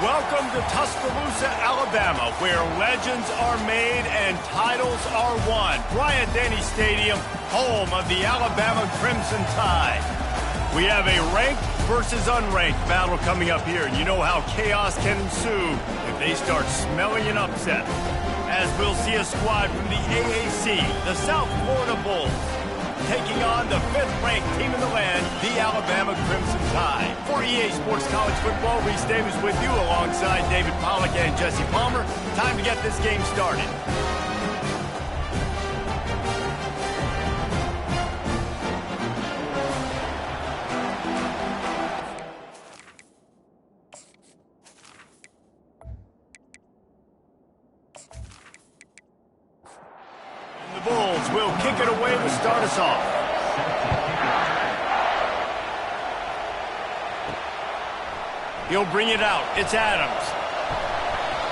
Welcome to Tuscaloosa, Alabama, where legends are made and titles are won. Bryant-Denny Stadium, home of the Alabama Crimson Tide. We have a ranked versus unranked battle coming up here, and you know how chaos can ensue if they start smelling an upset. As we'll see a squad from the AAC, the South Florida Bulls, taking on the 5th-ranked team in the land, the Alabama Crimson Tide. For EA Sports College Football, Reese Davis with you alongside David Pollack and Jesse Palmer. Time to get this game started. The Bulls will kick it away to start us off. He'll bring it out. It's Adams.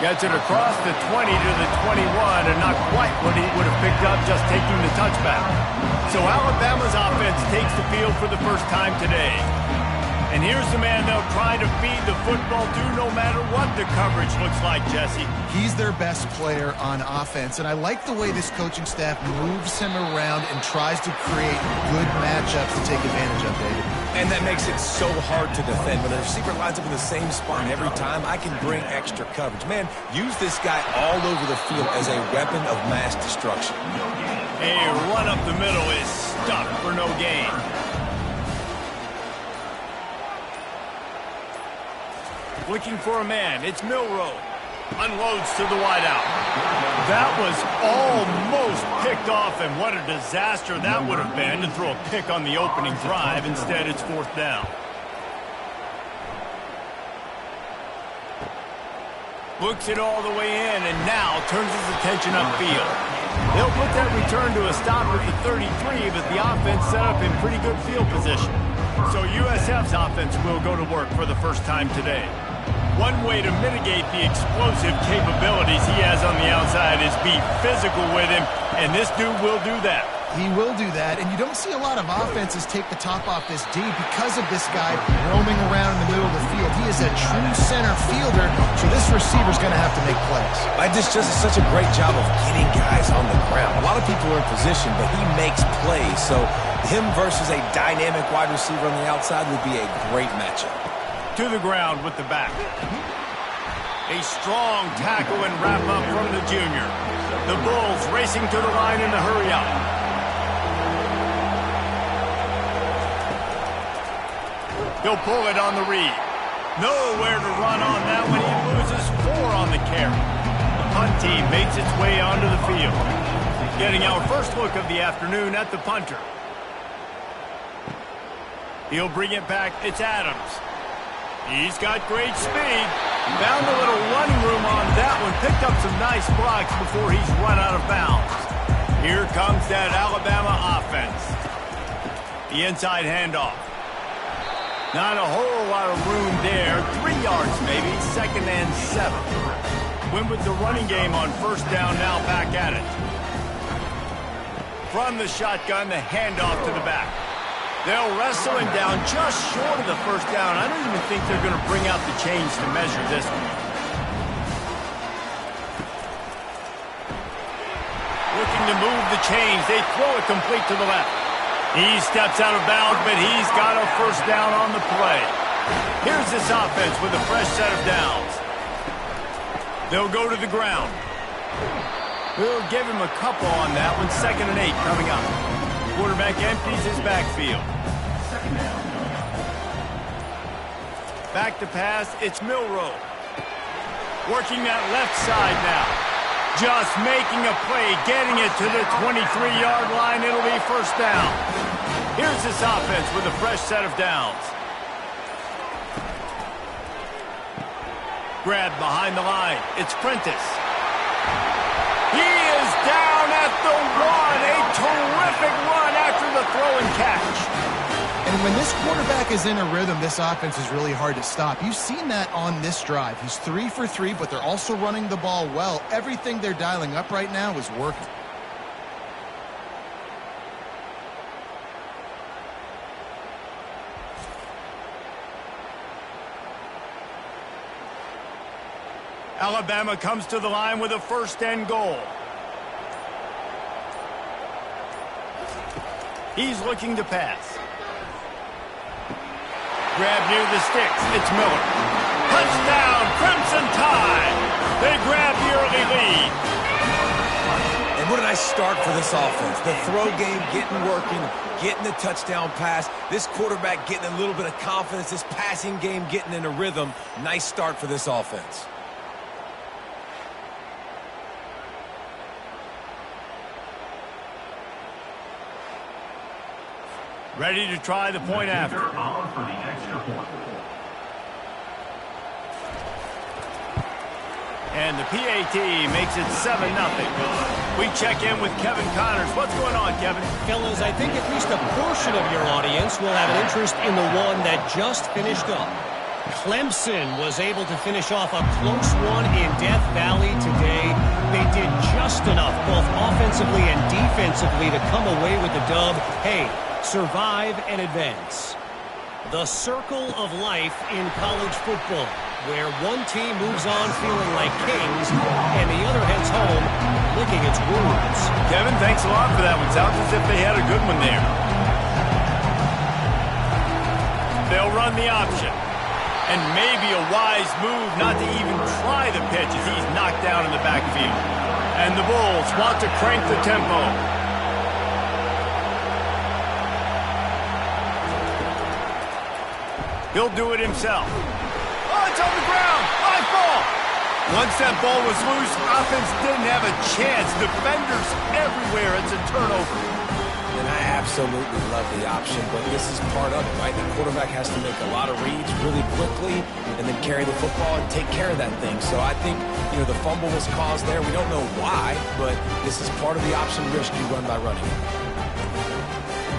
Gets it across the 20 to the 21, and not quite what he would have picked up just taking the touchback. So Alabama's offense takes the field for the first time today. And here's the man they'll try to feed the football to no matter what the coverage looks like, Jesse. He's their best player on offense, and I like the way this coaching staff moves him around and tries to create good matchups to take advantage of, David. And that makes it so hard to defend. When the receiver lines up in the same spot every time, I can bring extra coverage. Man, use this guy all over the field as a weapon of mass destruction. A run up the middle is stuck for no gain. Looking for a man. It's Milroe. Unloads to the wideout. That was almost picked off, and what a disaster that would have been to throw a pick on the opening drive. Instead, it's 4th down. Looks it all the way in, and now turns his attention upfield. They'll put that return to a stop at the 33, but the offense set up in pretty good field position. So USF's offense will go to work for the first time today. One way to mitigate the explosive capabilities he has on the outside is be physical with him, and this dude will do that. He will do that, and you don't see a lot of offenses take the top off this D because of this guy roaming around in the middle of the field. He is a true center fielder, so this receiver's going to have to make plays. Just does such a great job of getting guys on the ground. A lot of people are in position, but he makes plays, so him versus a dynamic wide receiver on the outside would be a great matchup. To the ground with the back. A strong tackle and wrap up from the junior. The Bulls racing to the line in the hurry up. He'll pull it on the read. Nowhere to run on that one. He loses 4 on the carry. The punt team makes its way onto the field. Getting our first look of the afternoon at the punter. He'll bring it back. It's Adams. He's got great speed. Found a little running room on that one. Picked up some nice blocks before he's run out of bounds. Here comes that Alabama offense. The inside handoff. Not a whole lot of room there. 3 yards maybe. 2nd and 7. Went with the running game on 1st down, now back at it. From the shotgun, the handoff to the back. They'll wrestle him down just short of the 1st down. I don't even think they're going to bring out the chains to measure this one. Looking to move the chains. They throw it complete to the left. He steps out of bounds, but he's got a 1st down on the play. Here's this offense with a fresh set of downs. They'll go to the ground. We'll give him a couple on that one. 2nd and 8 coming up. Quarterback empties his backfield. Back to pass, it's Milroe. Working that left side now. Just making a play, getting it to the 23-yard line. It'll be 1st down. Here's this offense with a fresh set of downs. Grab behind the line. It's Prentice. He is down at the 1. A terrific run after the throw and catch. And when this quarterback is in a rhythm, this offense is really hard to stop. You've seen that on this drive. He's 3 for 3, but they're also running the ball well. Everything they're dialing up right now is working. Alabama comes to the line with a 1st and goal. He's looking to pass. Grab near the sticks. It's Miller. Touchdown, Crimson Tide. They grab the early lead. And what a nice start for this offense. The throw game getting working, getting the touchdown pass. This quarterback getting a little bit of confidence. This passing game getting in a rhythm. Nice start for this offense. Ready to try the point after. And the PAT makes it 7-0. We check in with Kevin Connors. What's going on, Kevin? Fellas, I think at least a portion of your audience will have an interest in the one that just finished up. Clemson was able to finish off a close one in Death Valley today. They did just enough, both offensively and defensively, to come away with the dub. Hey, survive and advance. The circle of life in college football, where one team moves on feeling like kings and the other heads home licking its wounds. Kevin, thanks a lot for that one. Sounds as if they had a good one there. They'll run the option. And maybe a wise move not to even try the pitch as he's knocked down in the backfield. And the Bulls want to crank the tempo. He'll do it himself. Oh, it's on the ground. High ball. Once that ball was loose, offense didn't have a chance. Defenders everywhere. It's a turnover. And I absolutely love the option, but this is part of it, right? The quarterback has to make a lot of reads really quickly and then carry the football and take care of that thing. So I think, the fumble was caused there. We don't know why, but this is part of the option risk you run by running.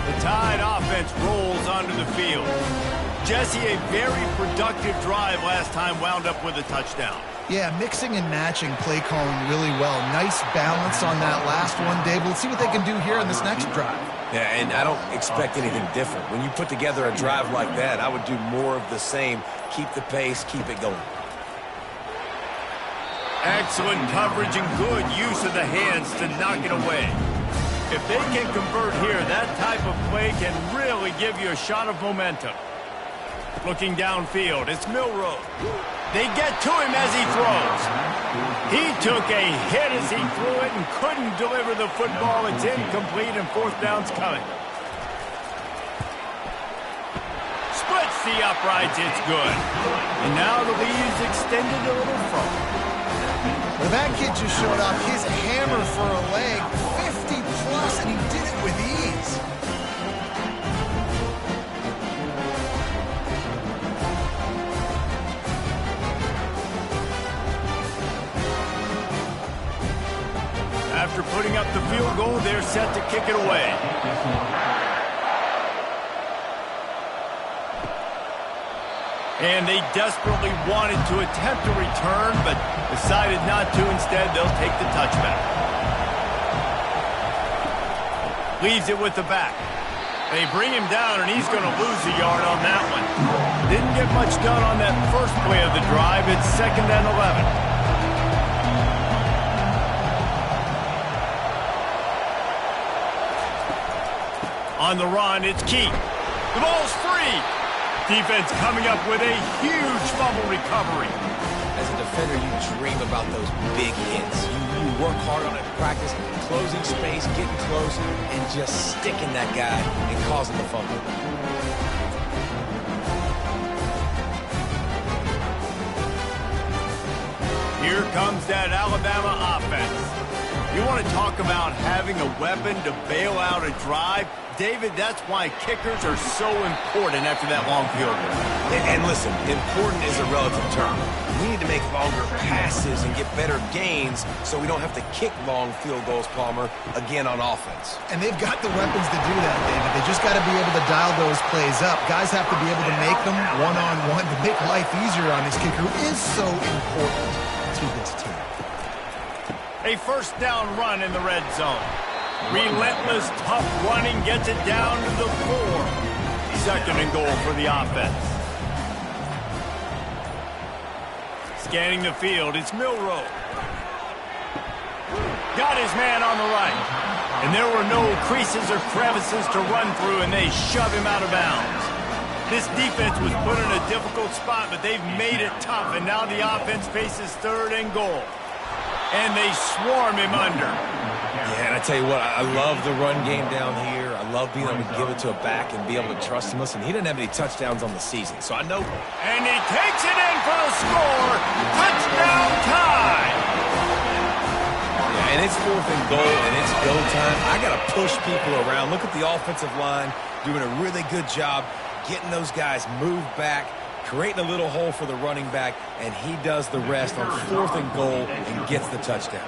The Tide offense rolls onto the field. Jesse, a very productive drive last time wound up with a touchdown. Yeah, mixing and matching play calling really well. Nice balance on that last one, Dave. Let's see what they can do here in this next drive. Yeah, and I don't expect anything different. When you put together a drive like that, I would do more of the same. Keep the pace, keep it going. Excellent coverage and good use of the hands to knock it away. If they can convert here, that type of play can really give you a shot of momentum. Looking downfield, it's Milroe. They get to him as he throws. He took a hit as he threw it and couldn't deliver the football. It's incomplete and 4th down's coming. Splits the uprights, it's good. And now the lead is extended a little further. Well, that kid just showed off his hammer for a leg, 50 plus, and he did it with ease. After putting up the field goal, they're set to kick it away. And they desperately wanted to attempt a return, but decided not to. Instead, they'll take the touchback. Leaves it with the back. They bring him down, and he's going to lose a yard on that one. Didn't get much done on that first play of the drive. It's 2nd and 11. On the run, it's Keith. The ball's free. Defense coming up with a huge fumble recovery. As a defender, you dream about those big hits. You work hard on it in practice, closing space, getting close, and just sticking that guy and causing the fumble. Here comes that Alabama offense. You want to talk about having a weapon to bail out a drive? David, that's why kickers are so important after that long field goal. And listen, important is a relative term. We need to make longer passes and get better gains so we don't have to kick long field goals, Palmer, again on offense. And they've got the weapons to do that, David. They just got to be able to dial those plays up. Guys have to be able to make them one-on-one to make life easier on this kicker, who is so important to this team. A 1st down run in the red zone. Relentless, tough running gets it down to the 4. 2nd and goal for the offense. Scanning the field, it's Milroe. Got his man on the right. And there were no creases or crevices to run through, and they shove him out of bounds. This defense was put in a difficult spot, but they've made it tough, and now the offense faces 3rd and goal. And they swarm him under. Yeah, and I tell you what, I love the run game down here. I love being able to give it to a back and be able to trust him. Listen, he didn't have any touchdowns on the season, so I know. And he takes it in for the score. Touchdown tie. Yeah, and it's 4th and goal, and it's go time. I got to push people around. Look at the offensive line doing a really good job getting those guys moved back, creating a little hole for the running back, and he does the rest on 4th and goal and gets the touchdown.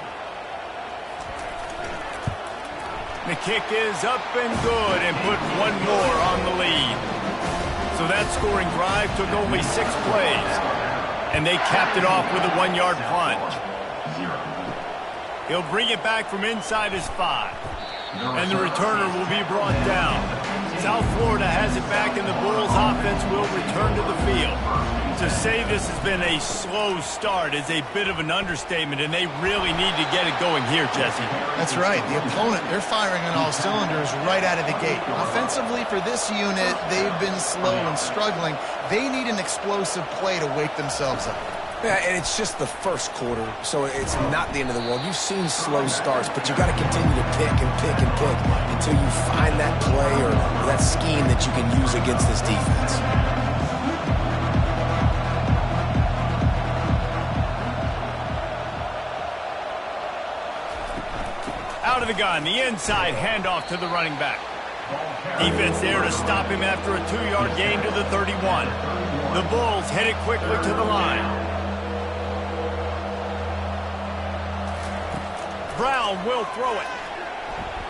The kick is up and good and put one more on the lead. So that scoring drive took only 6 plays. And they capped it off with a 1-yard plunge. He'll bring it back from inside his 5. And the returner will be brought down. South Florida has it back, and the Bulls offense will return to the field. To say this has been a slow start is a bit of an understatement, and they really need to get it going here, Jesse. That's right. The opponent, they're firing on all cylinders right out of the gate. Offensively, for this unit, they've been slow and struggling. They need an explosive play to wake themselves up. Yeah, and it's just the first quarter, so it's not the end of the world. You've seen slow starts, but you got to continue to pick and pick and pick until you find that play or that scheme that you can use against this defense. Out of the gun, the inside handoff to the running back. Defense there to stop him after a 2-yard gain to the 31. The Bulls headed quickly to the line. Brown will throw it.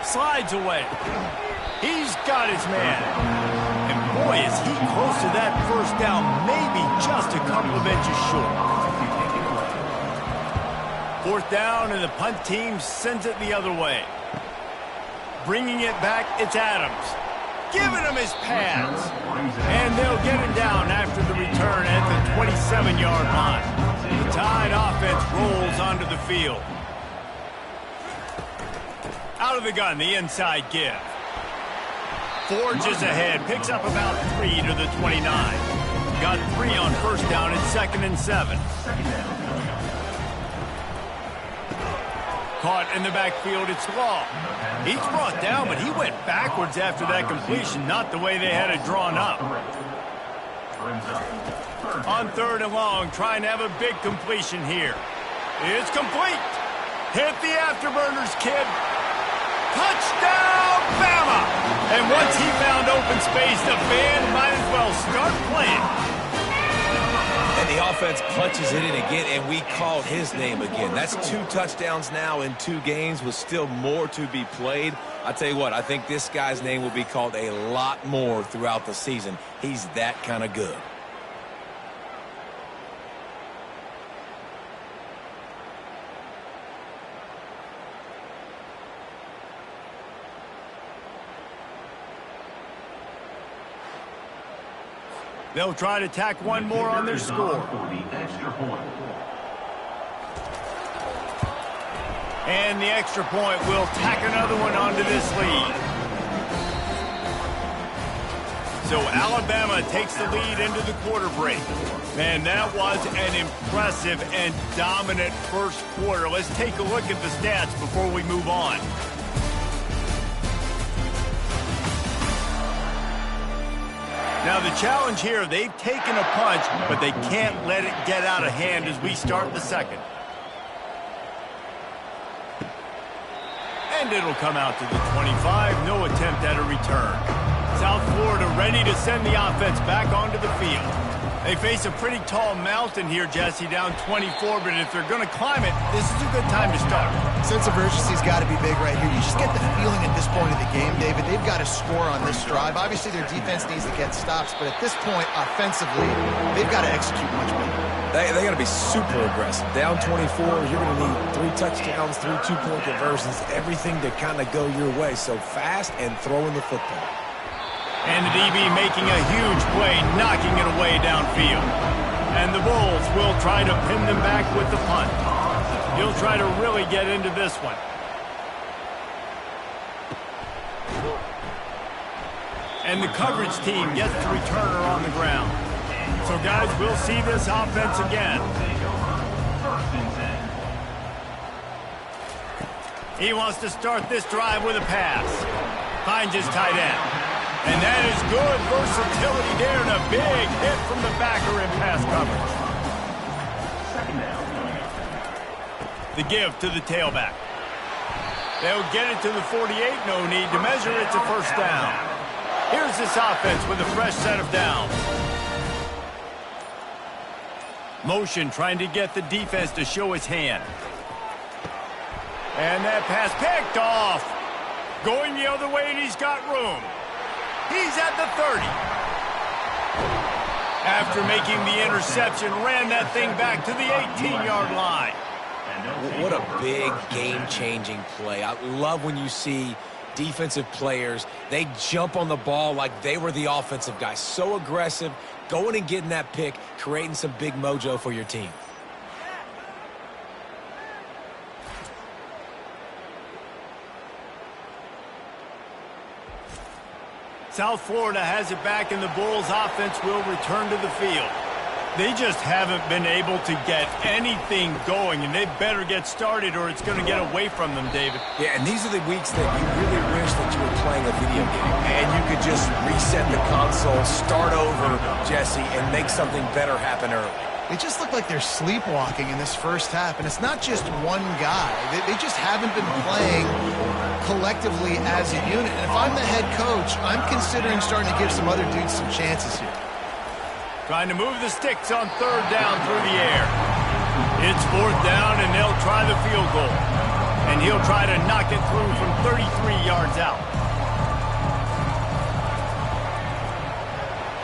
Slides away. He's got his man. And boy, is he close to that first down, maybe just a couple of inches short. 4th down, and the punt team sends it the other way. Bringing it back, it's Adams. Giving him his pads. And they'll get him down after the return at the 27-yard line. The Tide offense rolls onto the field. Out of the gun, the inside give. Forges ahead, picks up about 3 to the 29. Got 3 on 1st down at 2nd and 7. Caught in the backfield, it's Law. He's brought down, but he went backwards after that completion, not the way they had it drawn up. On 3rd and long, trying to have a big completion here. It's complete. Hit the afterburners, kid. Touchdown, Bama! And once he found open space, the band might as well start playing. And the offense punches it in again, and we called his name again. That's 2 touchdowns now in 2 games with still more to be played. I tell you what, I think this guy's name will be called a lot more throughout the season. He's that kind of good. They'll try to tack one more on their score. And the extra point will tack another one onto this lead. So Alabama takes the lead into the quarter break. Man, that was an impressive and dominant first quarter. Let's take a look at the stats before we move on. Now, the challenge here, they've taken a punch, but they can't let it get out of hand as we start the second. And it'll come out to the 25. No attempt at a return. South Florida ready to send the offense back onto the field. They face a pretty tall mountain here, Jesse, down 24, but if they're going to climb it, this is a good time to start. Sense of urgency's got to be big right here. You just get the feeling at this point of the game, David, they've got to score on this drive. Obviously, their defense needs to get stops, but at this point, offensively, they've got to execute much better. They got to be super aggressive. Down 24, you're going to need 3 touchdowns, 3 two-point conversions, everything to kind of go your way. So fast and throwing the football. And the DB making a huge play, knocking it away downfield. And the Bulls will try to pin them back with the punt. He'll try to really get into this one. And the coverage team gets the returner on the ground. So, guys, we'll see this offense again. He wants to start this drive with a pass. Finds his tight end. And that is good versatility there and a big hit from the backer in pass coverage. The give to the tailback. They'll get it to the 48. No need to measure. It's a first down. Here's this offense with a fresh set of downs. Motion trying to get the defense to show his hand. And that pass picked off. Going the other way, and he's got room. He's at the 30. After making the interception, ran that thing back to the 18-yard line. What a big game-changing play. I love when you see defensive players, they jump on the ball like they were the offensive guy. So aggressive, going and getting that pick, creating some big mojo for your team. South Florida has it back, and the Bulls offense will return to the field. They just haven't been able to get anything going, and they better get started or it's going to get away from them, David. Yeah, and these are the weeks that you really wish that you were playing a video game and you could just reset the console, start over, Jesse, and make something better happen early. They just look like they're sleepwalking in this first half, and it's not just one guy. They just haven't been playing collectively as a unit. And if I'm the head coach, I'm considering starting to give some other dudes some chances here. Trying to move the sticks on third down through the air. It's fourth down, and they'll try the field goal. And he'll try to knock it through from 33 yards out.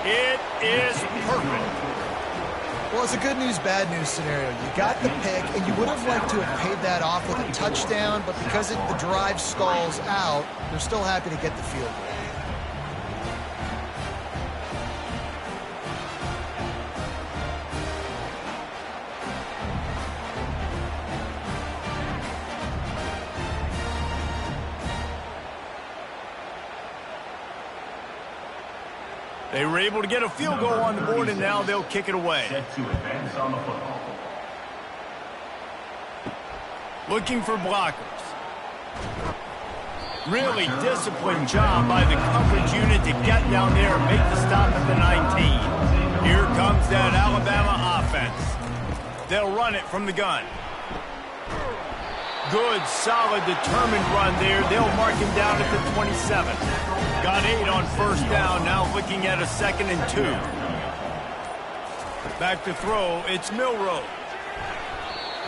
It is perfect. Well, it's a good news, bad news scenario. You got the pick, and you would have liked to have paid that off with a touchdown, but because the drive stalls out, they're still happy to get the field goal. They were able to get a field goal on the board, and now they'll kick it away. Looking for blockers. Really disciplined job by the coverage unit to get down there and make the stop at the 19. Here comes that Alabama offense. They'll run it from the gun. Good, solid, determined run there. They'll mark him down at the 27. Got 8 on first down, now looking at a 2nd and 2. Back to throw, it's Milroe.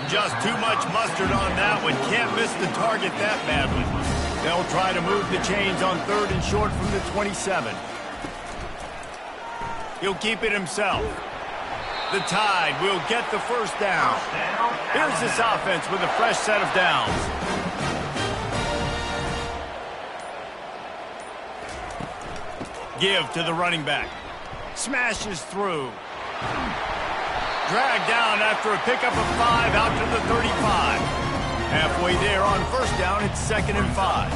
Just too much mustard on that one. Can't miss the target that badly. They'll try to move the chains on 3rd and short from the 27. He'll keep it himself. The Tide will get the first down. Here's this offense with a fresh set of downs. Give to the running back. Smashes through. Dragged down after a pickup of 5 out to the 35. Halfway there on first down, it's 2nd and 5.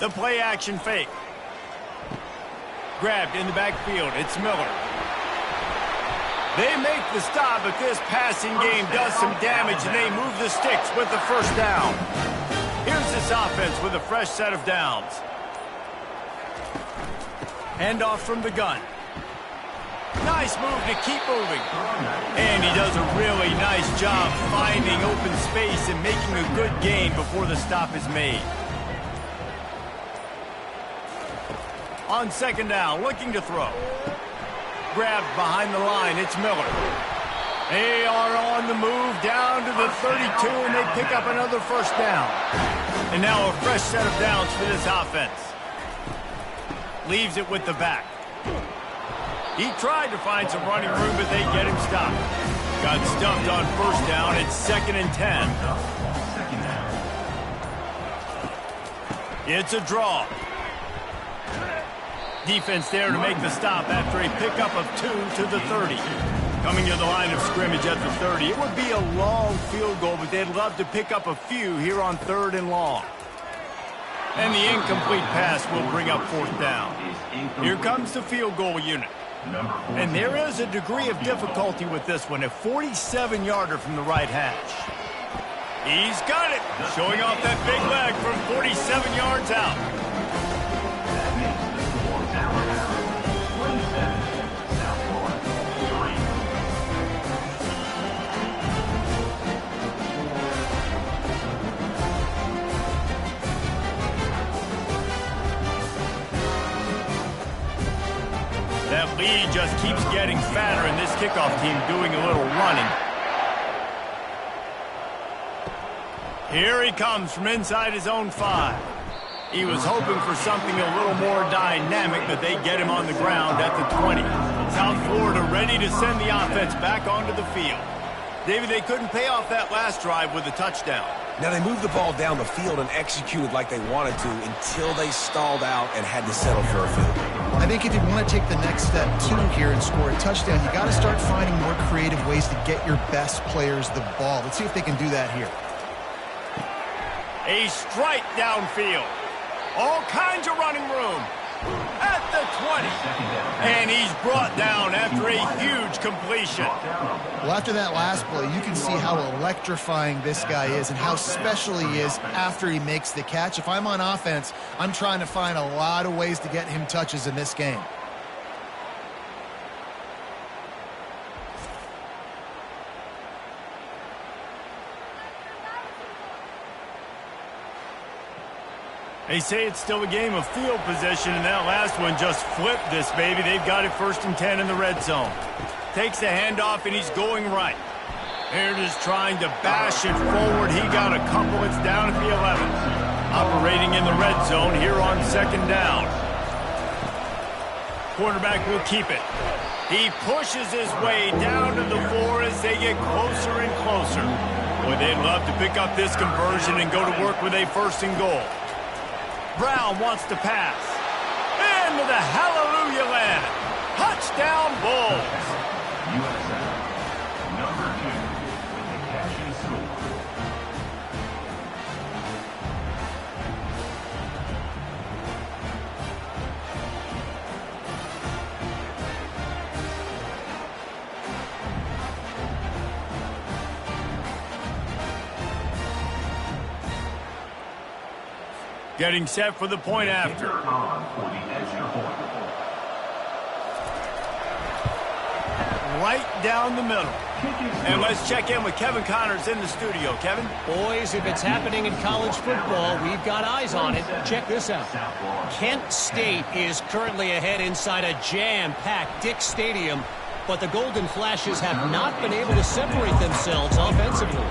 The play action fake. Grabbed in the backfield. It's Miller. They make the stop, but this passing game does some damage, and they move the sticks with the first down. Here's this offense with a fresh set of downs. Handoff from the gun. Nice move to keep moving. And he does a really nice job finding open space and making a good gain before the stop is made. On 2nd down, looking to throw. Grabbed behind the line, it's Miller. They are on the move down to the 32, and they pick up another first down. And now a fresh set of downs for this offense. Leaves it with the back. He tried to find some running room, but they get him stopped. Got stuffed on first down. It's 2nd and 10. It's a draw. Defense there to make the stop after a pickup of 2 to the 30. Coming to the line of scrimmage at the 30. It would be a long field goal, but they'd love to pick up a few here on 3rd and long. And the incomplete pass will bring up 4th down. Here comes the field goal unit. And there is a degree of difficulty with this one, a 47-yarder from the right hash. He's got it, showing off that big leg from 47 yards out. That lead just keeps getting fatter, and this kickoff team doing a little running. Here he comes from inside his own 5. He was hoping for something a little more dynamic, but they get him on the ground at the 20. South Florida ready to send the offense back onto the field. David, they couldn't pay off that last drive with a touchdown. Now, they moved the ball down the field and executed like they wanted to until they stalled out and had to settle for a field goal. I think if you want to take the next step, too, here and score a touchdown, you got to start finding more creative ways to get your best players the ball. Let's see if they can do that here. A strike downfield. All kinds of running room. At the 20. And he's brought down after a huge completion. Well, after that last play, you can see how electrifying this guy is and how special he is after he makes the catch. If I'm on offense, I'm trying to find a lot of ways to get him touches in this game. They say it's still a game of field possession, and that last one just flipped this baby. They've got it 1st and 10 in the red zone. Takes the handoff, and he's going right. Here it is trying to bash it forward. He got a couple. It's down at the 11. Operating in the red zone here on 2nd down. Quarterback will keep it. He pushes his way down to the 4 as they get closer and closer. Boy, they'd love to pick up this conversion and go to work with a 1st and goal. Brown wants to pass. Into the hallelujah land. Touchdown Bulls. USF, number 2, with the catch and score. Getting set for the point after. Right down the middle. And let's check in with Kevin Connors in the studio. Kevin? Boys, if it's happening in college football, we've got eyes on it. Check this out. Kent State is currently ahead inside a jam-packed Dick's Stadium, but the Golden Flashes have not been able to separate themselves offensively.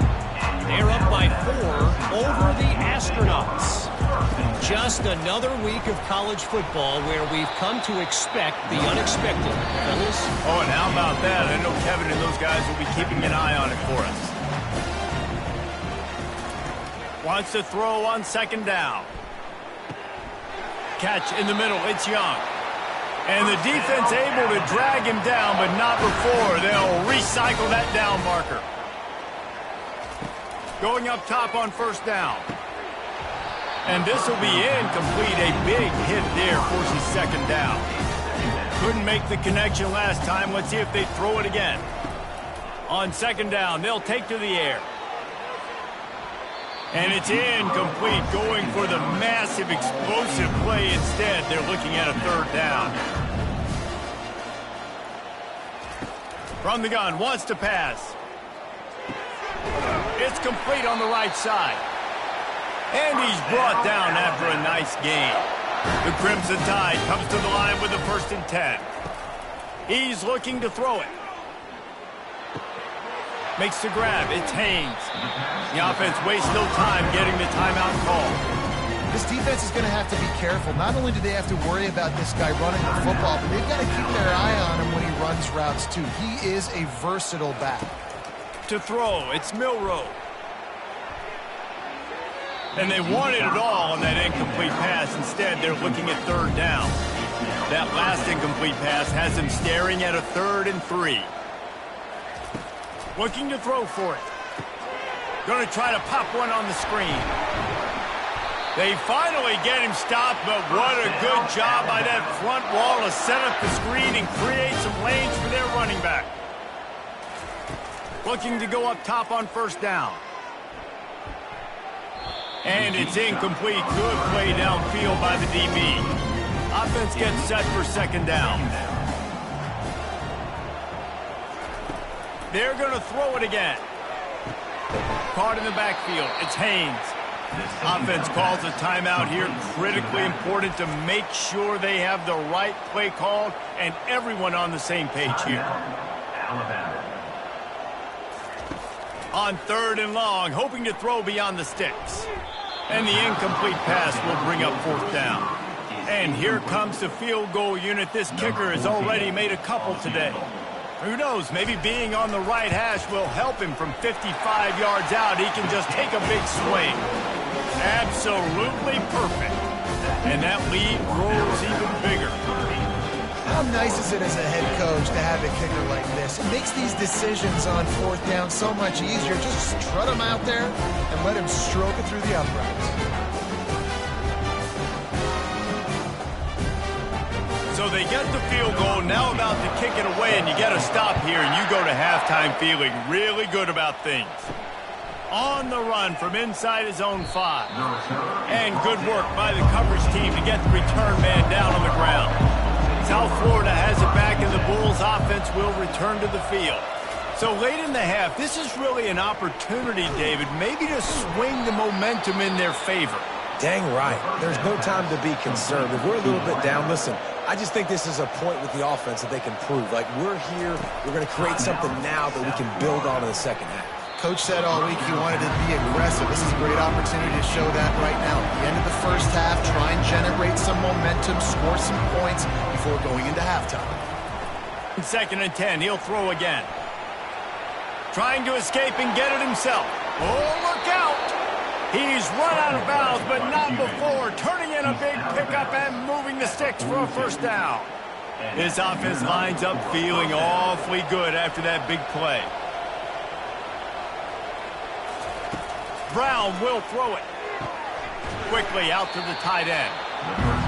They're up by 4 over the Astronauts. Just another week of college football where we've come to expect the unexpected, fellas. Oh, and how about that? I know Kevin and those guys will be keeping an eye on it for us. Wants to throw on 2nd down. Catch in the middle. It's Young. And the defense able to drag him down, but not before they'll recycle that down marker. Going up top on 1st down. And this will be incomplete. A big hit there forces 2nd down. Couldn't make the connection last time. Let's see if they throw it again. On 2nd down, they'll take to the air. And it's incomplete, going for the massive explosive play instead. They're looking at a 3rd down. From the gun, wants to pass. It's complete on the right side. And he's brought down after a nice gain. The Crimson Tide comes to the line with the 1st and 10. He's looking to throw it. Makes the grab. It's Haynes. The offense wastes no time getting the timeout call. This defense is going to have to be careful. Not only do they have to worry about this guy running the football, but they've got to keep their eye on him when he runs routes too. He is a versatile back. To throw, it's Milroe. And they wanted it all on that incomplete pass. Instead, they're looking at 3rd down. That last incomplete pass has him staring at a 3rd and 3. Looking to throw for it. Going to try to pop one on the screen. They finally get him stopped, but what a good job by that front wall to set up the screen and create some lanes for their running back. Looking to go up top on 1st down. And it's incomplete. Good play downfield by the DB. Offense gets set for 2nd down. They're going to throw it again. Caught in the backfield. It's Haynes. Offense calls a timeout here. Critically important to make sure they have the right play called and everyone on the same page here. On 3rd and long, hoping to throw beyond the sticks. And the incomplete pass will bring up 4th down. And here comes the field goal unit. This kicker has already made a couple today. Who knows, maybe being on the right hash will help him from 55 yards out. He can just take a big swing. Absolutely perfect. And that lead grows even bigger. How nice is it as a head coach to have a kicker like this? It makes these decisions on 4th down so much easier. Just strut him out there and let him stroke it through the uprights. So they get the field goal, now about to kick it away, and you get a stop here, and you go to halftime feeling really good about things. On the run from inside his own 5. And good work by the coverage team to get the return man down on the ground. South Florida has it back, and the Bulls offense will return to the field. So late in the half, this is really an opportunity, David, maybe to swing the momentum in their favor. Dang right. There's no time to be concerned. If we're a little bit down, listen, I just think this is a point with the offense that they can prove. Like, we're here, we're going to create something now that we can build on in the 2nd half. Coach said all week he wanted to be aggressive. This is a great opportunity to show that right now. At the end of the 1st half, try and generate some momentum, score some points before going into halftime. 2nd and 10, he'll throw again. Trying to escape and get it himself. Oh, look out! He's run out of bounds, but not before. Turning in a big pickup and moving the sticks for a 1st down. His offense lines up feeling awfully good after that big play. Brown will throw it. Quickly out to the tight end.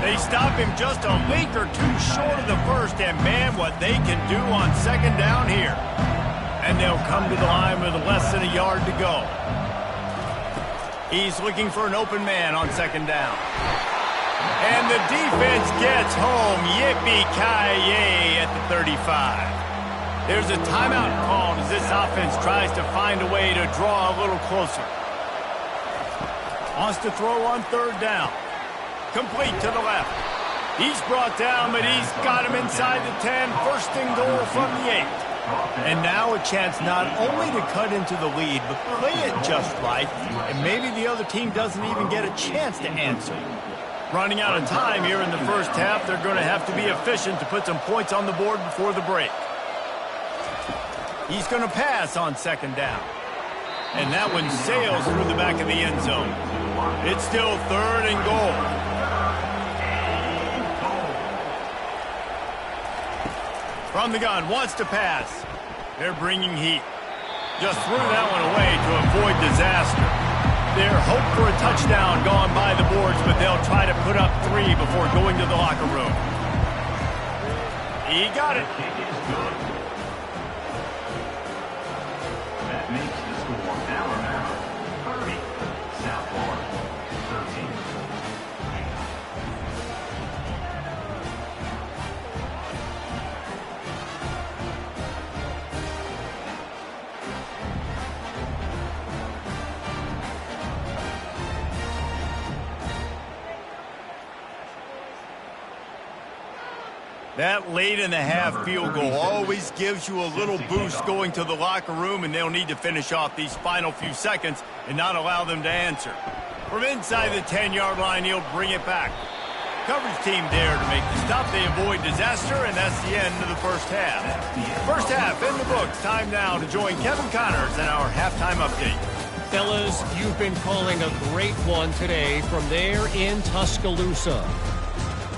They stop him just a link or 2 short of the 1st, and man, what they can do on 2nd down here. And they'll come to the line with less than a yard to go. He's looking for an open man on 2nd down. And the defense gets home. Yippee-ki-yay at the 35. There's a timeout called as this offense tries to find a way to draw a little closer. Wants to throw on 3rd down. Complete to the left. He's brought down, but he's got him inside the 10. 1st and goal from the 8. And now a chance not only to cut into the lead, but play it just right. And maybe the other team doesn't even get a chance to answer. Running out of time here in the 1st half, they're going to have to be efficient to put some points on the board before the break. He's going to pass on 2nd down. And that one sails through the back of the end zone. It's still 3rd and goal. From the gun, wants to pass. They're bringing heat. Just threw that one away to avoid disaster. Their hope for a touchdown gone by the boards, but they'll try to put up 3 before going to the locker room. He got it. That makes the score Alabama 30, South Florida 13. That late in the half field goal always gives you a little boost going to the locker room, and they'll need to finish off these final few seconds and not allow them to answer. From inside the 10-yard line, he'll bring it back. Coverage team there to make the stop. They avoid disaster, and that's the end of the 1st half. 1st half in the books. Time now to join Kevin Connors in our halftime update. Fellas, you've been calling a great one today from there in Tuscaloosa.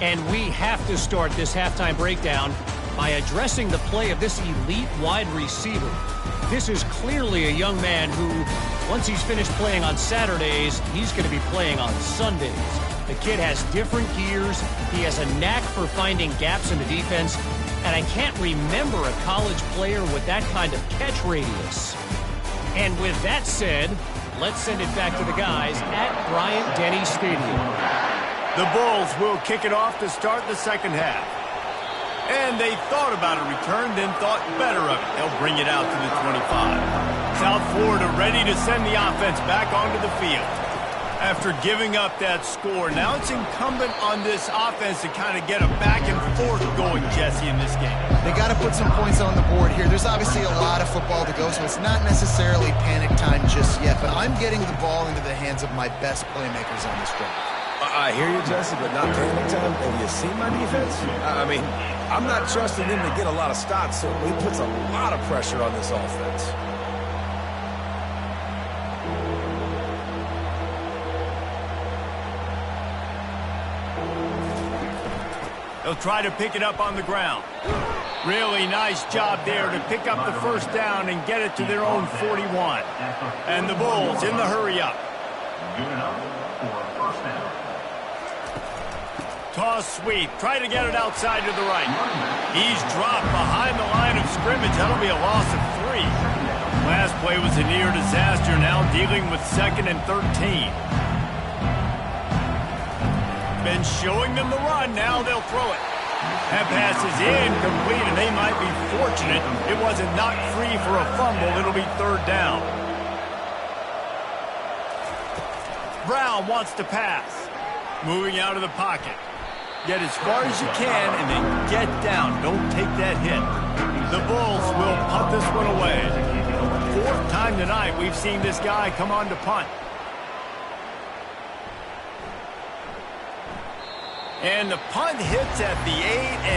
And we have to start this halftime breakdown by addressing the play of this elite wide receiver. This is clearly a young man who, once he's finished playing on Saturdays, he's going to be playing on Sundays. The kid has different gears. He has a knack for finding gaps in the defense. And I can't remember a college player with that kind of catch radius. And with that said, let's send it back to the guys at Bryant-Denny Stadium. The Bulls will kick it off to start the second half. And they thought about a return, then thought better of it. They'll bring it out to the 25. South Florida ready to send the offense back onto the field. After giving up that score, now it's incumbent on this offense to kind of get a back and forth going, Jesse, in this game. They got to put some points on the board here. There's obviously a lot of football to go, so it's not necessarily panic time just yet, but I'm getting the ball into the hands of my best playmakers on this drive. I hear you, Jesse, but not panic time. Have you seen my defense? I mean, I'm not trusting them to get a lot of stops, so it puts a lot of pressure on this offense. They'll try to pick it up on the ground. Really nice job there to pick up the first down and get it to their own 41. And the Bulls in the hurry up. Good enough for a first down. Toss sweep. Try to get it outside to the right. He's dropped behind the line of scrimmage. That'll be a loss of 3. Last play was a near disaster. Now dealing with 2nd and 13. Been showing them the run. Now they'll throw it. That pass is incomplete, and they might be fortunate it wasn't knocked free for a fumble. It'll be 3rd down. Brown wants to pass. Moving out of the pocket. Get as far as you can and then get down. Don't take that hit. The Bulls will punt this one away. 4th time tonight we've seen this guy come on to punt. And the punt hits at the 8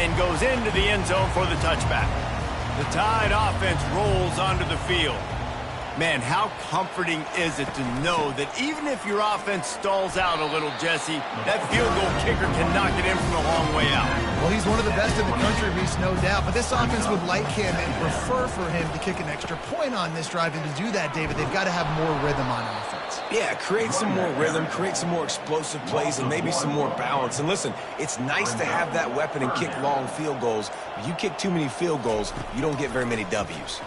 and goes into the end zone for the touchback. The Tide offense rolls onto the field. Man, how comforting is it to know that even if your offense stalls out a little, Jesse, that field goal kicker can knock it in from a long way out. Well, he's one of the best in the country, Reese, no doubt. But this offense would like him and prefer for him to kick an extra point on this drive. And to do that, David, they've got to have more rhythm on offense. Yeah, create some more rhythm, create some more explosive plays, and maybe some more balance. And listen, it's nice to have that weapon and kick long field goals. If you kick too many field goals, you don't get very many W's.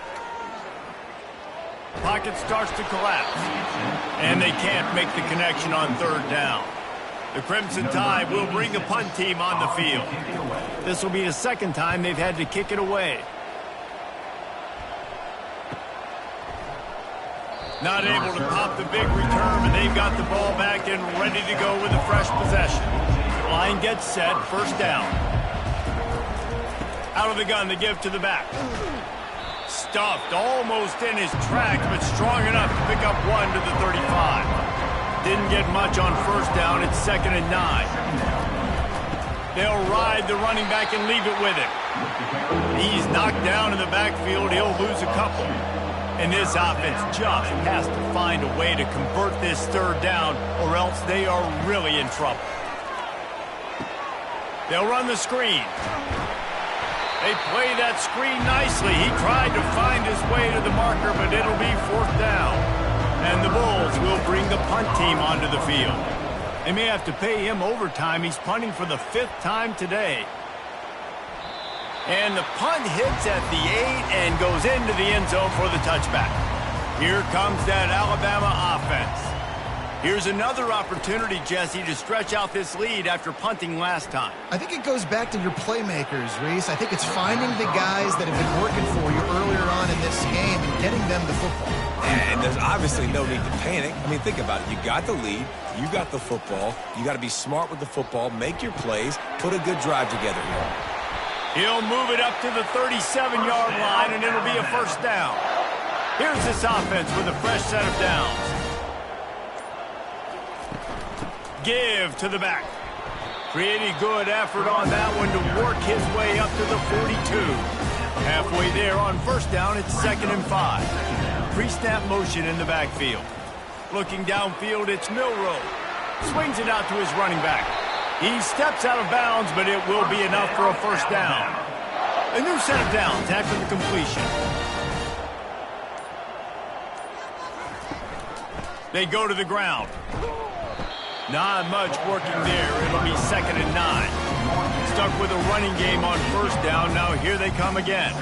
Pocket starts to collapse, and they can't make the connection on 3rd down. The Crimson Tide will bring the punt team on the field. This will be the 2nd time they've had to kick it away. Not able to pop the big return, but they've got the ball back and ready to go with a fresh possession. Line gets set, 1st down. Out of the gun, they give to the back. Stuffed almost in his tracks, but strong enough to pick up 1 to the 35. Didn't get much on 1st down. It's 2nd and 9. They'll ride the running back and leave it with him. He's knocked down in the backfield. He'll lose a couple. And this offense just has to find a way to convert this 3rd down, or else they are really in trouble. They'll run the screen. They play that screen nicely. He tried to find his way to the marker, but it'll be 4th down. And the Bulls will bring the punt team onto the field. They may have to pay him overtime. He's punting for the 5th time today. And the punt hits at the 8 and goes into the end zone for the touchback. Here comes that Alabama offense. Here's another opportunity, Jesse, to stretch out this lead after punting last time. I think it goes back to your playmakers, Reese. I think it's finding the guys that have been working for you earlier on in this game and getting them the football. And there's obviously no need to panic. I mean, think about it. You got the lead. You got the football. You got to be smart with the football. Make your plays. Put a good drive together here. He'll move it up to the 37-yard line, and it'll be a 1st down. Here's this offense with a fresh set of downs. Give to the back. Pretty good effort on that one to work his way up to the 42. Halfway there on 1st down, it's 2nd and 5. Pre-snap motion in the backfield. Looking downfield, it's Milroe. Swings it out to his running back. He steps out of bounds, but it will be enough for a first down. A new set of downs after the completion. They go to the ground. Not much working there. It'll be 2nd and 9. Stuck with a running game on first down. Now here they come again.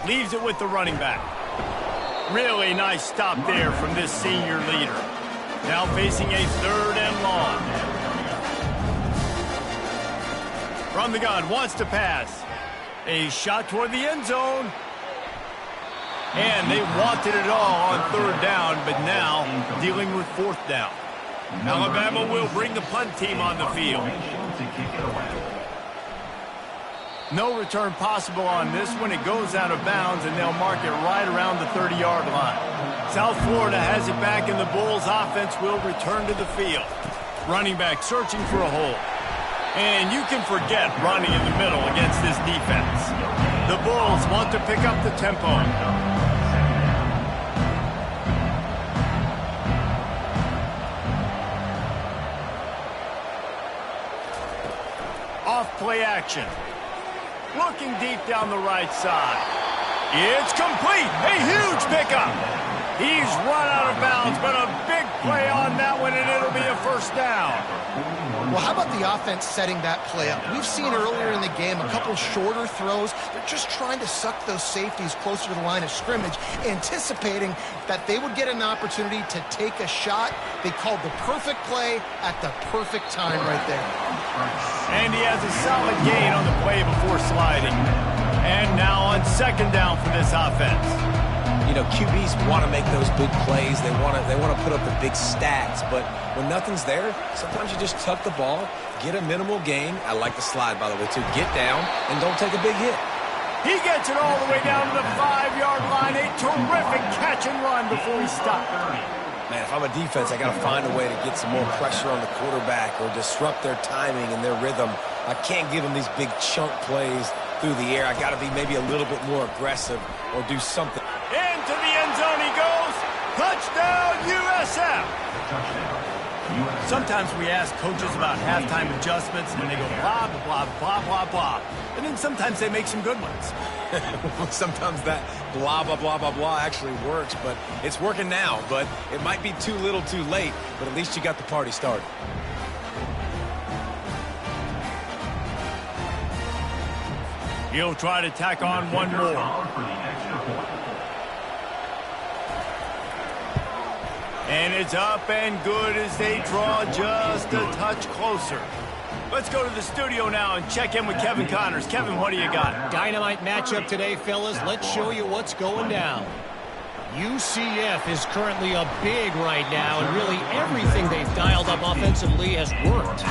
Leaves it with the running back. Really nice stop there from this senior leader. Now facing a 3rd and long. From the gun, wants to pass. A shot toward the end zone. And they wanted it all on 3rd down, but now dealing with 4th down. Alabama will bring the punt team on the field. No return possible on this one. It goes out of bounds, and they'll mark it right around the 30-yard line. South Florida has it back, and the Bulls offense will return to the field. Running back searching for a hole. And you can forget running in the middle against this defense. The Bulls want to pick up the tempo. Off play action. Looking deep down the right side. It's complete. A huge pickup. He's run out of bounds, but a big play on that one, and it'll be a first down. Well, how about the offense setting that play up? We've seen earlier in the game a couple shorter throws. They're just trying to suck those safeties closer to the line of scrimmage, anticipating that they would get an opportunity to take a shot. They called the perfect play at the perfect time right there. And he has a solid gain on the play before sliding. And now on 2nd down for this offense. You know, QBs want to make those big plays. They want to put up the big stats. But when nothing's there, sometimes you just tuck the ball, get a minimal gain. I like the slide, by the way, too. Get down and don't take a big hit. He gets it all the way down to the 5-yard line. A terrific catch and run before he stopped. Man, if I'm a defense, I got to find a way to get some more pressure on the quarterback or disrupt their timing and their rhythm. I can't give them these big chunk plays through the air. I got to be maybe a little bit more aggressive or do something. Into the end zone he goes. Touchdown, USF. Sometimes we ask coaches about halftime adjustments, and they go blah, blah, blah, blah, blah. And then sometimes they make some good ones. Sometimes that blah, blah, blah, blah, blah actually works, but it's working now. But it might be too little too late, but at least you got the party started. He'll try to tack on one more. And it's up and good as they draw just a touch closer. Let's go to the studio now and check in with Kevin Connors. Kevin, what do you got? Dynamite matchup today, fellas. Let's show you what's going down. UCF is currently up big right now, and really everything they've dialed up offensively has worked.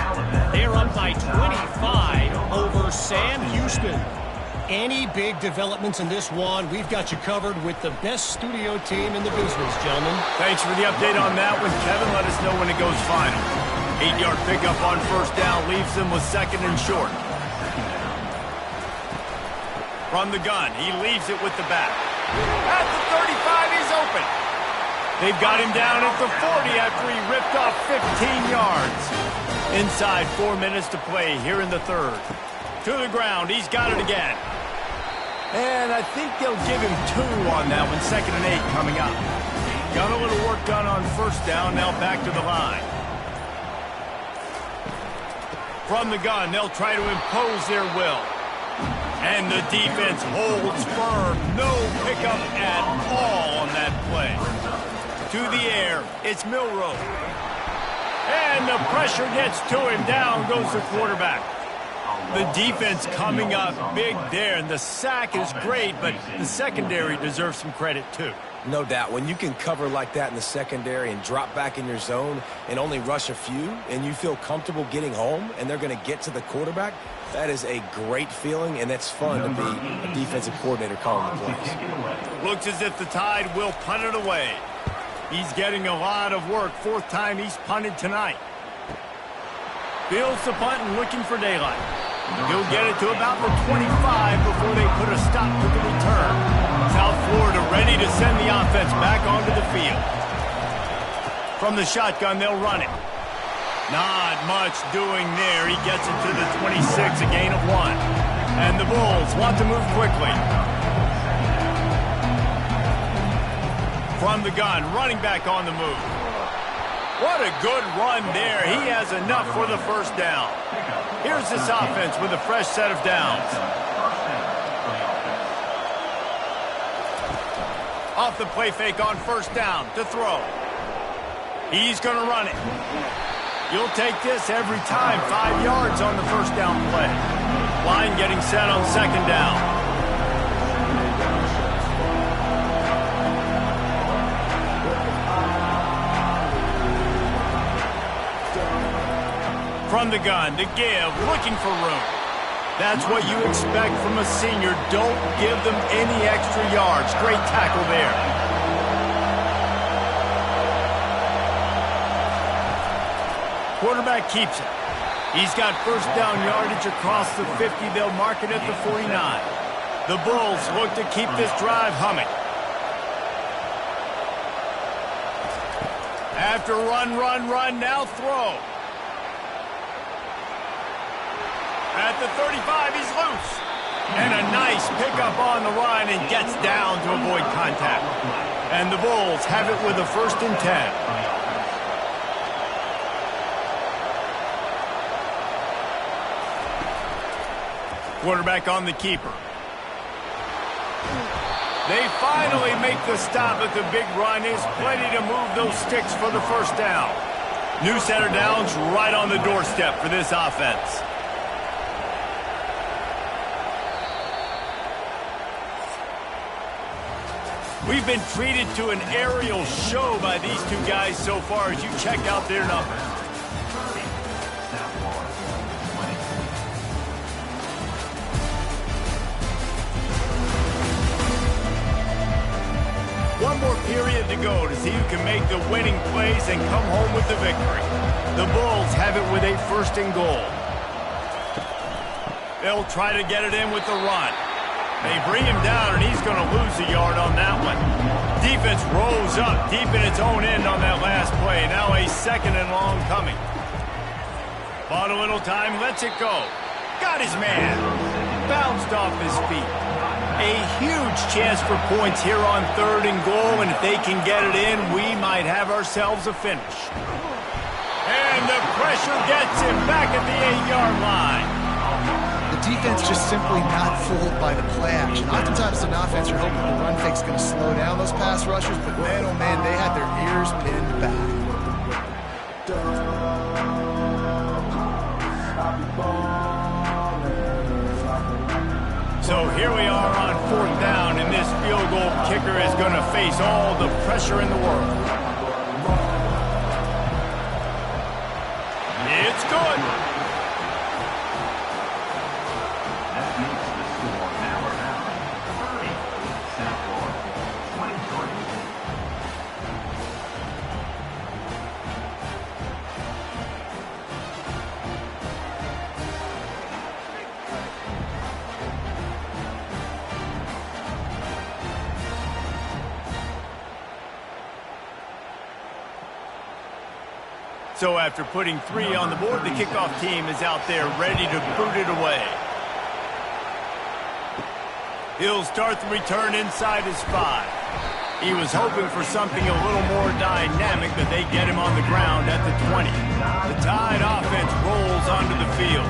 They're up by 25 over Sam Houston. Any big developments in this one, we've got you covered with the best studio team in the business, gentlemen. Thanks for the update on that one, Kevin. Let us know when it goes final. 8-yard pickup on first down leaves them with 2nd and short. From the gun, he leaves it with the back. At the 35, he's open. They've got him down at the 40 after he ripped off 15 yards. Inside 4 minutes to play here in the 3rd. To the ground, he's got it again. And I think they'll give him 2 on that one. 2nd and 8 coming up. Got a little work done on first down. Now back to the line. From the gun, they'll try to impose their will. And the defense holds firm. No pickup at all on that play. To the air, it's Milroe. And the pressure gets to him. Down goes the quarterback. The defense coming up big there, and the sack is great, but the secondary deserves some credit too. No doubt. When you can cover like that in the secondary and drop back in your zone and only rush a few, and you feel comfortable getting home, and they're going to get to the quarterback, that is a great feeling, and it's fun to be a defensive coordinator calling the plays. Looks as if the Tide will punt it away. He's getting a lot of work. 4th time he's punted tonight. Fields the punt and looking for daylight. He'll get it to about the 25 before they put a stop to the return. South Florida ready to send the offense back onto the field. From the shotgun, they'll run it. Not much doing there. He gets it to the 26, a gain of 1. And the Bulls want to move quickly. From the gun, running back on the move. What a good run there. He has enough for the first down. Here's this offense with a fresh set of downs. Off the play fake on first down to throw. He's going to run it. You'll take this every time. 5 yards on the first down play. Line getting set on second down. From the gun, the give, looking for room. That's what you expect from a senior. Don't give them any extra yards. Great tackle there. Quarterback keeps it. He's got first down yardage across the 50. They'll mark it at the 49. The Bulls look to keep this drive humming. After run, now throw. At the 35, he's loose. And a nice pickup on the run and gets down to avoid contact. And the Bulls have it with a 1st and 10. Quarterback on the keeper. They finally make the stop at the big run. Is plenty to move those sticks for the first down. New set of downs right on the doorstep for this offense. We've been treated to an aerial show by these two guys so far as you check out their numbers. One more period to go to see who can make the winning plays and come home with the victory. The Bulls have it with a 1st and goal. They'll try to get it in with the run. They bring him down, and he's going to lose a yard on that one. Defense rolls up deep in its own end on that last play. Now a 2nd and long coming. Bought a little time, lets it go. Got his man. Bounced off his feet. A huge chance for points here on 3rd and goal, and if they can get it in, we might have ourselves a finish. And the pressure gets him back at the 8-yard line. The defense just simply not fooled by the play action. Oftentimes as an offense, you're hoping the run fake's going to slow down those pass rushers, but man, oh man, they had their ears pinned back. So here we are on 4th down, and this field goal kicker is going to face all the pressure in the world. It's good. That makes the score now around 30. Set for 23. So after putting 3 on the board, the kickoff team is out there ready to boot it away. He'll start the return inside his 5. He was hoping for something a little more dynamic, but they get him on the ground at the 20. The Tide offense rolls onto the field.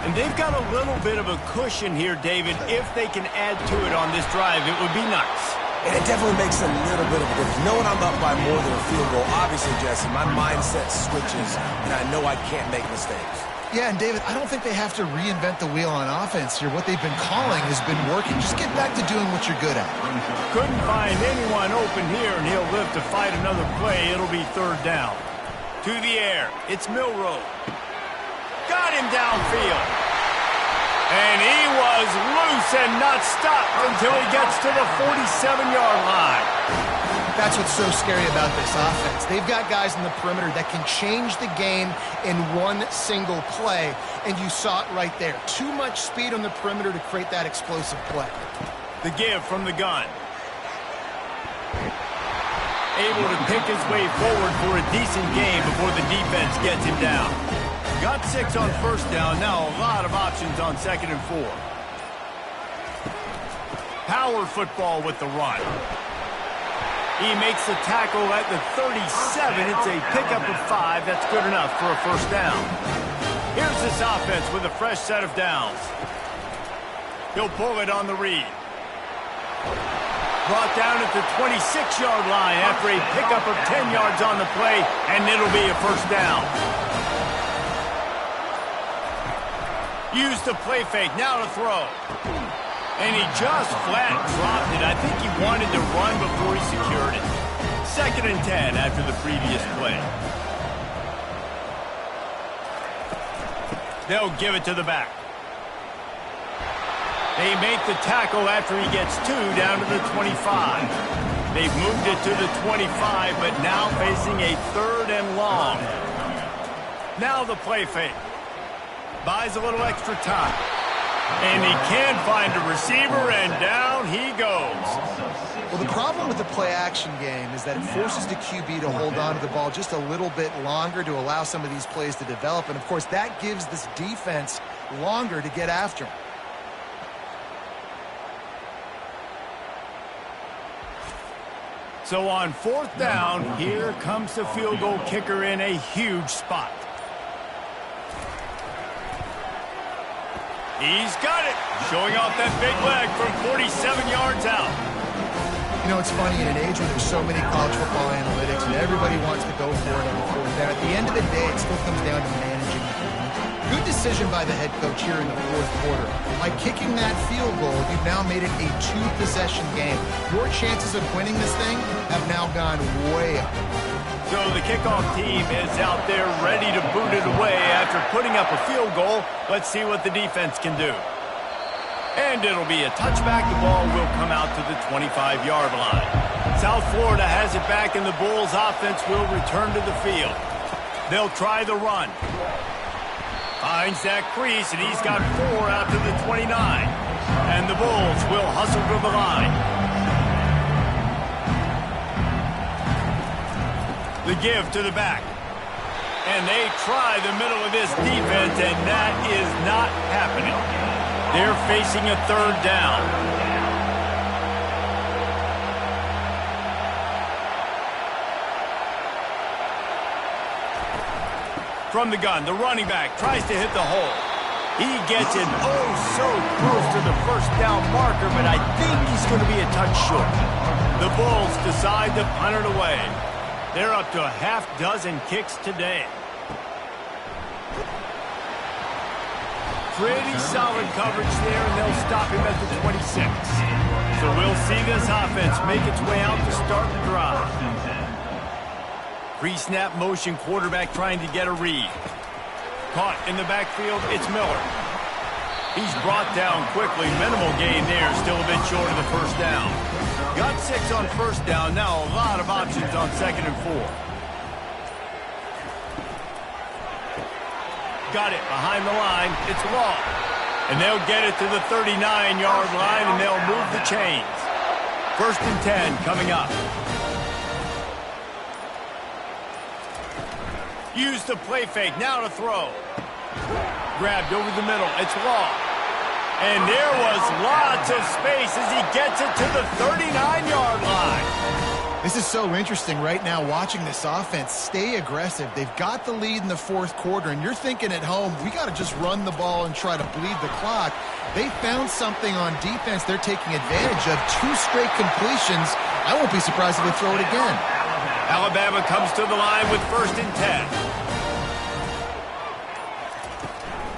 And they've got a little bit of a cushion here, David. If they can add to it on this drive, it would be nice. And it definitely makes a little bit of a difference. Knowing I'm up by more than a field goal, obviously, Jesse, my mindset switches, and I know I can't make mistakes. Yeah, and David, I don't think they have to reinvent the wheel on offense here. What they've been calling has been working. Just get back to doing what you're good at. Couldn't find anyone open here, and he'll live to fight another play. It'll be 3rd down. To the air. It's Milroe. Got him downfield. And he was loose and not stopped until he gets to the 47-yard line. That's what's so scary about this offense. They've got guys in the perimeter that can change the game in one single play, and you saw it right there. Too much speed on the perimeter to create that explosive play. The give from the gun. able to pick his way forward for a decent game before the defense gets him down. Got 6 on first down. Now a lot of options on 2nd and 4. Power football with the run. He makes the tackle at the 37. It's a pickup of 5. That's good enough for a first down. Here's this offense with a fresh set of downs. He'll pull it on the read. Brought down at the 26-yard line after a pickup of 10 yards on the play, and it'll be a first down. Use the play fake, now to throw. And he just flat dropped it. I think he wanted to run before he secured it. 2nd and 10 after the previous play. They'll give it to the back. They make the tackle after he gets 2 down to the 25. They've moved it to the 25, but now facing a 3rd and long. Now the play fake. Buys a little extra time. And he can't find a receiver, and down he goes. Well, the problem with the play-action game is that it forces the QB to hold on to the ball just a little bit longer to allow some of these plays to develop. And, of course, that gives this defense longer to get after him. So on 4th down, here comes the field goal kicker in a huge spot. He's got it, showing off that big leg from 47 yards out. You know, it's funny, in an age where there's so many college football analytics and everybody wants to go for it on the 4th down, at the end of the day, it still comes down to managing the game. Good decision by the head coach here in the 4th quarter. By kicking that field goal, you've now made it a 2-possession game. Your chances of winning this thing have now gone way up. So the kickoff team is out there ready to boot it away after putting up a field goal. Let's see what the defense can do. And it'll be a touchback. The ball will come out to the 25-yard line. South Florida has it back, and the Bulls offense will return to the field. They'll try the run. Finds that crease, and he's got 4 out to the 29. And the Bulls will hustle to the line. The give to the back. And they try the middle of this defense, and that is not happening. They're facing a 3rd down. From the gun, the running back tries to hit the hole. He gets it so close to the first down marker, but I think he's going to be a touch short. The Bulls decide to punt it away. They're up to a half-dozen kicks today. Pretty solid coverage there, and they'll stop him at the 26. So we'll see this offense make its way out to start the drive. Pre-snap motion, quarterback trying to get a read. Caught in the backfield, it's Miller. He's brought down quickly. Minimal gain there, still a bit short of the first down. Got 6 on first down. Now a lot of options on 2nd and 4. Got it behind the line. It's long. And they'll get it to the 39-yard line, and they'll move the chains. 1st and 10 coming up. Use the play fake. Now to throw. Grabbed over the middle. It's long. And there was lots of space as he gets it to the 39-yard line. This is so interesting right now watching this offense stay aggressive. They've got the lead in the 4th quarter, and you're thinking at home, we got to just run the ball and try to bleed the clock. They found something on defense they're taking advantage of. 2 straight completions. I won't be surprised if they throw it again. Alabama comes to the line with 1st and 10.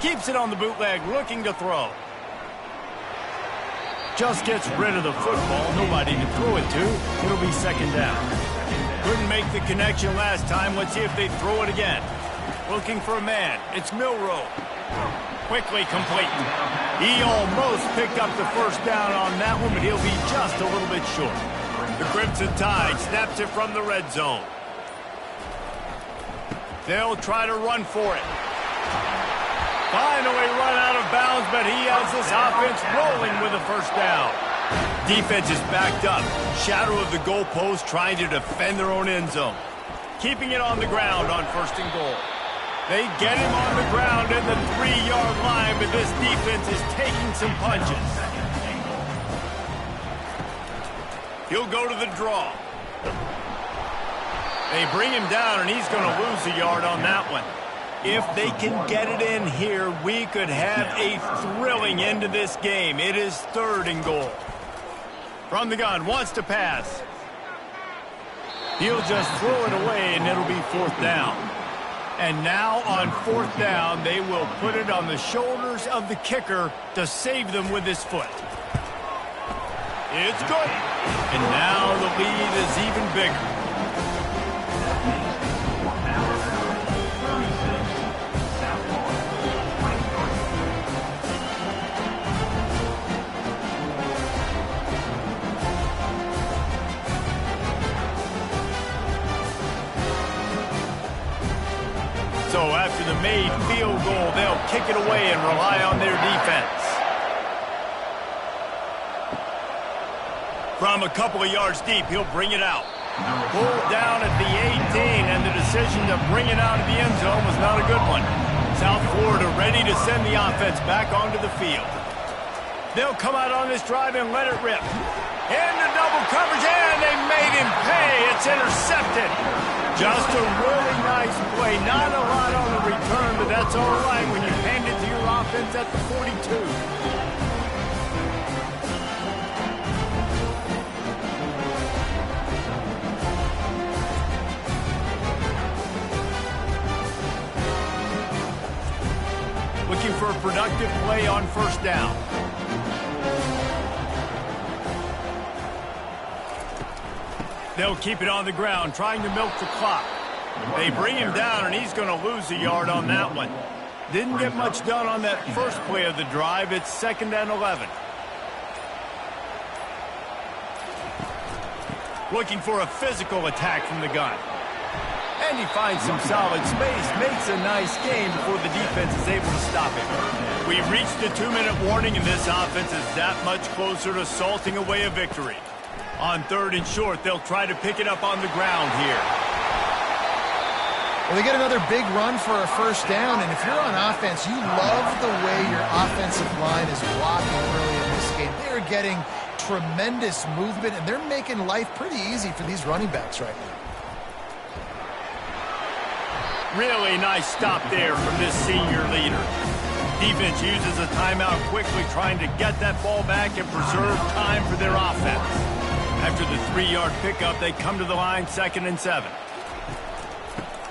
Keeps it on the bootleg, looking to throw. Just gets rid of the football. Nobody to throw it to. It'll be 2nd down. Couldn't make the connection last time. Let's see if they throw it again. Looking for a man. It's Milroe. Quickly complete. He almost picked up the first down on that one, but he'll be just a little bit short. The Crimson Tide snaps it from the red zone. They'll try to run for it. Finally run out of bounds, but he has this offense rolling with a first down. Defense is backed up. Shadow of the goalpost trying to defend their own end zone. Keeping it on the ground on 1st and goal. They get him on the ground at the 3-yard line, but this defense is taking some punches. He'll go to the draw. They bring him down, and he's going to lose a yard on that one. If they can get it in here, we could have a thrilling end to this game. It is 3rd and goal. From the gun, wants to pass. He'll just throw it away, and it'll be 4th down. And now on 4th down, they will put it on the shoulders of the kicker to save them with his foot. It's good. And now the lead is even bigger. So after the made field goal, they'll kick it away and rely on their defense. From a couple of yards deep, he'll bring it out. Pulled down at the 18, and the decision to bring it out of the end zone was not a good one. South Florida ready to send the offense back onto the field. They'll come out on this drive and let it rip. Into double coverage, and they made him pay. It's intercepted. Just a really nice play. Not a lot on the return, but that's all right when you hand it to your offense at the 42. Looking for a productive play on 1st down. They'll keep it on the ground, trying to milk the clock. They bring him down, and he's going to lose a yard on that one. Didn't get much done on that first play of the drive. It's 2nd and 11. Looking for a physical attack from the gun. And he finds some solid space, makes a nice game before the defense is able to stop him. We've reached the 2-minute warning, and this offense is that much closer to salting away a victory. On 3rd and short, they'll try to pick it up on the ground here. Well, they get another big run for a 1st down, and if you're on offense, you love the way your offensive line is blocking early in this game. They're getting tremendous movement, and they're making life pretty easy for these running backs right now. Really nice stop there from this senior leader. Defense uses a timeout quickly, trying to get that ball back and preserve time for their offense. After the 3-yard pickup, they come to the line 2nd and 7.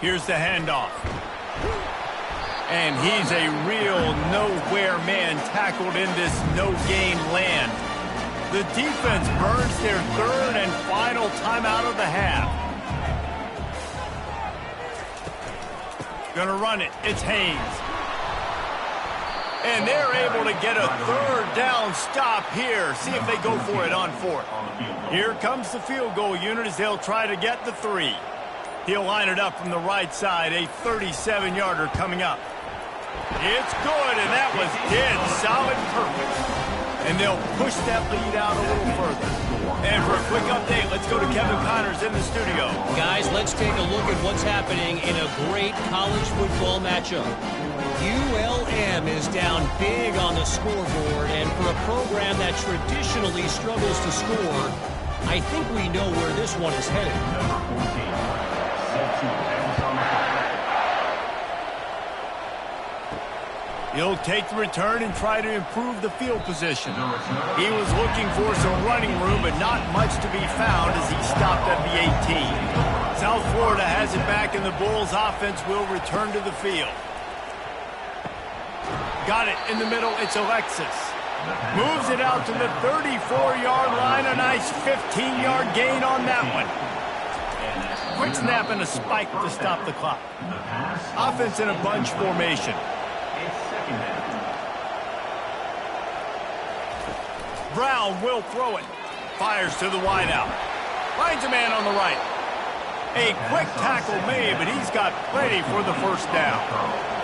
Here's the handoff. And he's a real nowhere man tackled in this no-gain land. The defense burns their 3rd and final timeout of the half. Gonna run it. It's Haynes. And they're able to get a 3rd down stop here. See if they go for it on 4th. Here comes the field goal unit as they'll try to get the 3. He'll line it up from the right side. A 37-yarder coming up. It's good, and that was dead solid perfect. And they'll push that lead out a little further. And for a quick update, let's go to Kevin Connors in the studio. Guys, let's take a look at what's happening in a great college football matchup. ULM is down big on the scoreboard, and for a program that traditionally struggles to score, I think we know where this one is headed. Number 14, set to hands on the flag. He'll take the return and try to improve the field position. He was looking for some running room, but not much to be found as he stopped at the 18. South Florida has it back, and the Bulls' offense will return to the field. Got it in the middle. It's Alexis. Moves it out to the 34-yard line. A nice 15-yard gain on that one. Quick snap and a spike to stop the clock. Offense in a bunch formation. Brown will throw it. Fires to the wideout. Finds a man on the right. A quick tackle made, but he's got plenty for the 1st down.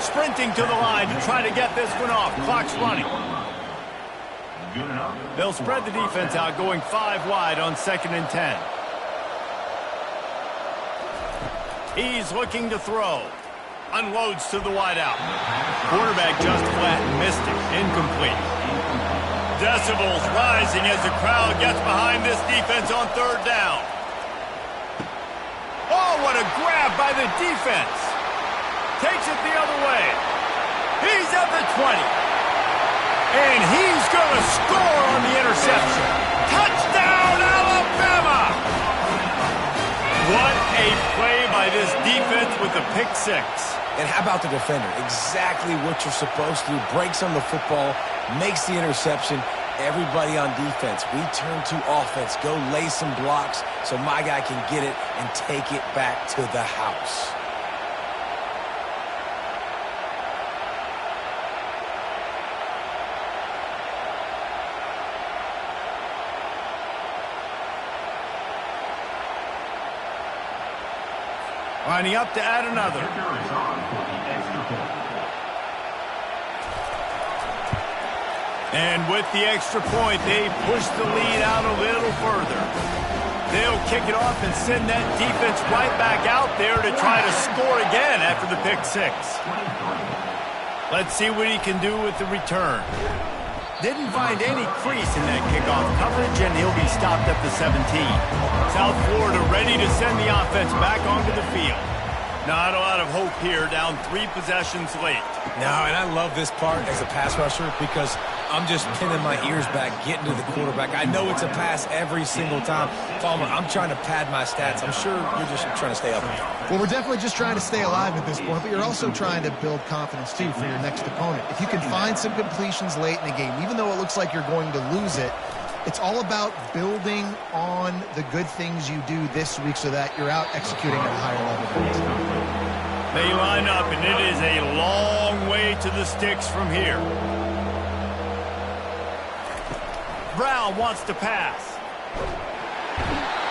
Sprinting to the line to try to get this one off. Clock's running. Good enough. They'll spread the defense out, going 5 wide on 2nd and 10. He's looking to throw. Unloads to the wideout. Quarterback just flat missed it. Incomplete. Decibels rising as the crowd gets behind this defense on 3rd down. Oh, what a grab by the defense. Takes it the other way. He's at the 20. And he's going to score on the interception. Touchdown, Alabama! What a play by this defense with the pick 6. And how about the defender? Exactly what you're supposed to do. Breaks on the football, makes the interception. Everybody on defense, we turn to offense. Go lay some blocks so my guy can get it and take it back to the house. Lining up to add another. Kicker is on for the extra point. And with the extra point, they push the lead out a little further. They'll kick it off and send that defense right back out there to try to score again after the pick 6. Let's see what he can do with the return. Didn't find any crease in that kickoff coverage, and he'll be stopped at the 17. South Florida ready to send the offense back onto the field. Not a lot of hope here, down 3 possessions late. No, and I love this part as a pass rusher because I'm just pinning my ears back, getting to the quarterback. I know it's a pass every single time. Palmer, I'm trying to pad my stats. I'm sure you're just trying to stay up. Well, we're definitely just trying to stay alive at this point, but you're also trying to build confidence, too, for your next opponent. If you can find some completions late in the game, even though it looks like you're going to lose it, it's all about building on the good things you do this week so that you're out executing at a higher level. They line up, and it is a long way to the sticks from here. Brown wants to pass.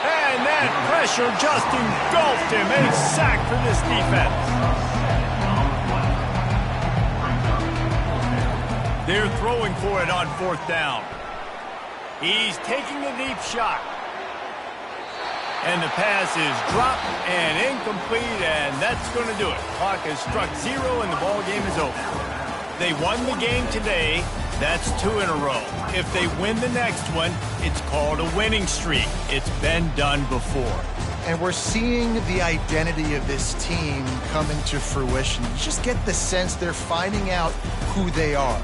And that pressure just engulfed him. A sack for this defense. They're throwing for it on 4th down. He's taking a deep shot. And the pass is dropped and incomplete, and that's going to do it. Clock has struck 0, and the ball game is over. They won the game today. That's 2 in a row. If they win the next one, it's called a winning streak. It's been done before. And we're seeing the identity of this team come into fruition. You just get the sense they're finding out who they are,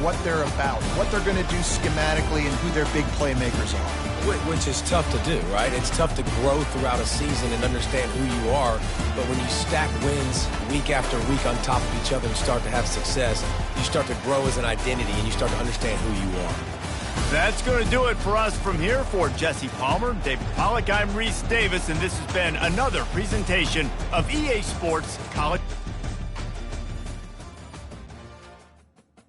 what they're about, what they're going to do schematically, and who their big playmakers are. Which is tough to do, right? It's tough to grow throughout a season and understand who you are. But when you stack wins week after week on top of each other and start to have success, you start to grow as an identity and you start to understand who you are. That's going to do it for us from here. For Jesse Palmer, David Pollack, I'm Reese Davis, and this has been another presentation of EA Sports College.